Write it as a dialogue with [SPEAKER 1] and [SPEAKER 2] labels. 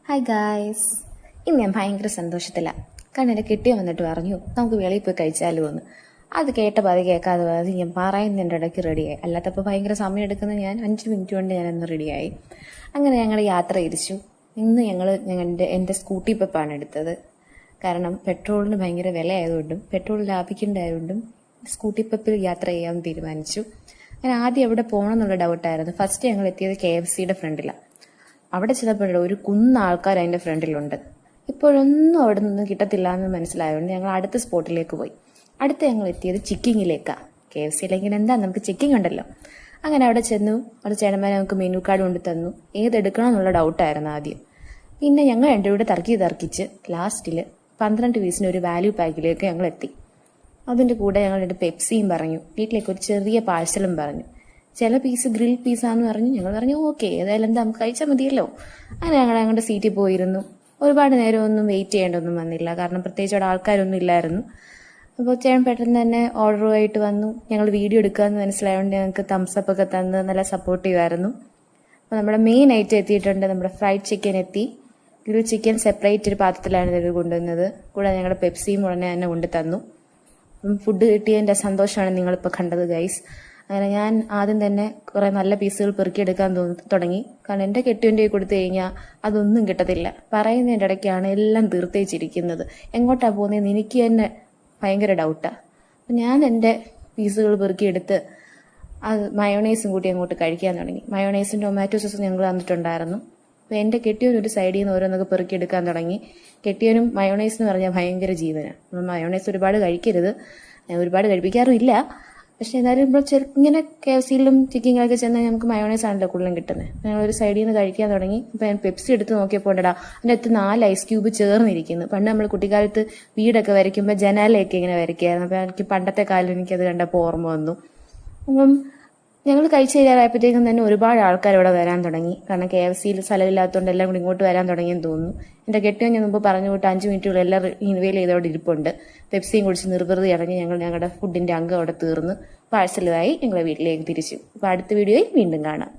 [SPEAKER 1] Hi guys, ഇന്ന് ഞാൻ ഭയങ്കര സന്തോഷത്തിലാണ്. കാരണം എൻ്റെ കെട്ടിയോ വന്നിട്ട് പറഞ്ഞു നമുക്ക് വെളിയിൽ പോയി കഴിച്ചാലോ എന്ന്. അത് കേട്ട പാതി കേൾക്കാതെ പാതി ഞാൻ പറയുന്നതിൻ്റെ ഇടയ്ക്ക് റെഡിയായി. അല്ലാത്തപ്പോൾ ഭയങ്കര സമയം എടുക്കുന്ന ഞാൻ 5 മിനിറ്റ് കൊണ്ട് ഞാനന്ന് റെഡിയായി. അങ്ങനെ ഞങ്ങൾ യാത്ര തിരിച്ചു. ഇന്ന് ഞങ്ങൾ എൻ്റെ സ്കൂട്ടി പെപ്പാണ് എടുത്തത്. കാരണം പെട്രോളിന് ഭയങ്കര വില ആയതുകൊണ്ടും പെട്രോൾ ലാഭിക്കേണ്ടതായതുകൊണ്ടും സ്കൂട്ടി പെപ്പിൽ യാത്ര ചെയ്യാൻ തീരുമാനിച്ചു. ഞാൻ ആദ്യം എവിടെ പോകണം എന്നുള്ള ഡൗട്ടായിരുന്നു. ഫസ്റ്റ് ഞങ്ങൾ എത്തിയത് KFCയുടെ ഫ്രണ്ടിലാണ്. അവിടെ ചെന്നപ്പോഴും ഒരു കുന്ന ആൾക്കാർ അതിൻ്റെ ഫ്രണ്ടിലുണ്ട്. ഇപ്പോഴൊന്നും അവിടെ നിന്നും കിട്ടത്തില്ല എന്ന് മനസ്സിലായതുകൊണ്ട് ഞങ്ങൾ അടുത്ത സ്പോട്ടിലേക്ക് പോയി. അടുത്ത് ഞങ്ങൾ എത്തിയത് ചിക്കിങ്ങിലേക്കാണ്. KFCയിലെങ്കിൽ എന്താ, നമുക്ക് ചിക്കിങ് ഉണ്ടല്ലോ. അങ്ങനെ അവിടെ ചെന്നു. അവിടെ ചേട്ടന്മാരെ നമുക്ക് മെനു കാർഡ് കൊണ്ട് തന്നു. ഏതെടുക്കണം എന്നുള്ള ഡൗട്ടായിരുന്നു ആദ്യം. പിന്നെ ഞങ്ങൾ രണ്ടുകൂടെ തർക്കിച്ച് ലാസ്റ്റിൽ 12 പീസിന് ഒരു വാല്യൂ പാക്കിലേക്ക് ഞങ്ങൾ എത്തി. അതിൻ്റെ കൂടെ ഞങ്ങൾ 2 പെപ്സിയും പറഞ്ഞു. വീട്ടിലേക്ക് ഒരു ചെറിയ പാഴ്സലും പറഞ്ഞു. ചില പീസ് ഗ്രിൽ പീസാന്ന് പറഞ്ഞു. ഞങ്ങൾ പറഞ്ഞു ഓക്കെ, ഏതായാലും എന്താ നമുക്ക് കഴിച്ചാൽ മതിയല്ലോ. അങ്ങനെ ഞങ്ങൾ ഞങ്ങളുടെ സീറ്റിൽ പോയിരുന്നു. ഒരുപാട് നേരം ഒന്നും വെയിറ്റ് ചെയ്യേണ്ടൊന്നും വന്നില്ല, കാരണം പ്രത്യേകിച്ച് അവിടെ ആൾക്കാരൊന്നും ഇല്ലായിരുന്നു. അപ്പോൾ ചേട്ടൻ പെട്ടെന്ന് തന്നെ ഓർഡറുമായിട്ട് വന്നു. ഞങ്ങൾ വീഡിയോ എടുക്കാമെന്ന് മനസ്സിലായതുകൊണ്ട് ഞങ്ങൾക്ക് തംസപ്പ് ഒക്കെ തന്ന് നല്ല സപ്പോർട്ടീവ് ആയിരുന്നു. അപ്പോൾ നമ്മുടെ മെയിൻ ഐറ്റം എത്തിയിട്ടുണ്ട്. നമ്മുടെ ഫ്രൈഡ് ചിക്കൻ എത്തി. ഗ്രിൽ ചിക്കൻ സെപ്പറേറ്റ് ഒരു പാത്രത്തിലാണ് ഇവർ കൊണ്ടുവന്നത്. കൂടാതെ ഞങ്ങളുടെ പെപ്സിയും ഉടനെ തന്നെ കൊണ്ടു തന്നു. ഫുഡ് കിട്ടിയതിൻ്റെ സന്തോഷമാണ് നിങ്ങളിപ്പോൾ കണ്ടത് ഗൈസ്. അങ്ങനെ ഞാൻ ആദ്യം തന്നെ കുറേ നല്ല പീസുകൾ പെറുക്കിയെടുക്കാൻ തുടങ്ങി. കാരണം എൻ്റെ കെട്ടിയൻ്റെ കൊടുത്തു കഴിഞ്ഞാൽ അതൊന്നും കിട്ടത്തില്ല. പറയുന്നതിൻ്റെ ഇടയ്ക്കാണ് എല്ലാം തീർത്തേച്ചിരിക്കുന്നത്. എങ്ങോട്ടാണ് പോകുന്നതെന്ന് എനിക്ക് തന്നെ ഭയങ്കര ഡൗട്ടാണ്. അപ്പം ഞാൻ എൻ്റെ പീസുകൾ പെറുക്കിയെടുത്ത് അത് മയോണൈസും കൂട്ടി അങ്ങോട്ട് കഴിക്കാൻ തുടങ്ങി. മയോണൈസും ടൊമാറ്റോ സോസും ഞങ്ങൾ തന്നിട്ടുണ്ടായിരുന്നു. അപ്പോൾ എൻ്റെ കെട്ടിയവൻ ഒരു സൈഡിൽ നിന്ന് ഓരോന്നൊക്കെ പെറുക്കിയെടുക്കാൻ തുടങ്ങി. കെട്ടിയവനും മയോണൈസ് എന്ന് പറഞ്ഞാൽ ഭയങ്കര ജീവനാണ്. നമ്മൾ മയോണൈസ് ഒരുപാട് കഴിക്കരുത്, ഒരുപാട് കഴിപ്പിക്കാറുമില്ല. പക്ഷെ എന്നാലും ഇപ്പോൾ ഇങ്ങനെ KFCയിലും ചിക്കിങ്ങിലൊക്കെ ചെന്നാൽ നമുക്ക് മയോണൈസ് ആണല്ലോ കൂടുതലും കിട്ടുന്നത്. ഞങ്ങൾ ഒരു സൈഡിൽ നിന്ന് കഴിക്കാൻ തുടങ്ങി. അപ്പോൾ ഞാൻ പെപ്സി എടുത്ത് നോക്കിയപ്പോൾ ഉണ്ടടാ അതിൻ്റെ അകത്ത് 4 ഐസ് ക്യൂബ് ചേർന്നിരിക്കുന്നു. പണ്ട് നമ്മൾ കുട്ടിക്കാലത്ത് വീടൊക്കെ വരയ്ക്കുമ്പോൾ ജനാലയൊക്കെ ഇങ്ങനെ വരയ്ക്കായിരുന്നു. അപ്പോൾ എനിക്ക് പണ്ടത്തെ കാലം എനിക്കത് കണ്ടപ്പോൾ ഓർമ്മ വന്നു. അപ്പം ഞങ്ങൾ കഴിച്ചു തരാറായപ്പോഴത്തേക്കും തന്നെ ഒരുപാട് ആൾക്കാർ ഇവിടെ വരാൻ തുടങ്ങി. കാരണം KFCയിൽ സ്ഥലമില്ലാത്തതുകൊണ്ട് എല്ലാം കൂടി ഇങ്ങോട്ട് വരാൻ തുടങ്ങിയെന്ന് തോന്നുന്നു. എൻ്റെ കെട്ടിയോ ഞാൻ മുമ്പ് പറഞ്ഞു വിട്ട് 5 മിനിറ്റുകൾ എല്ലാം ഇൻവെയിൽ ചെയ്തവിടെ ഇരിപ്പുണ്ട്. പെപ്സിയും കുടിച്ച് നിർവൃതി ഇറങ്ങി ഞങ്ങളുടെ ഫുഡിൻ്റെ അംഗം അവിടെ തീർന്ന് പാഴ്സലുമായി ഞങ്ങളെ വീട്ടിലേക്ക് തിരിച്ചു. അപ്പോൾ അടുത്ത വീഡിയോയിൽ വീണ്ടും കാണാം.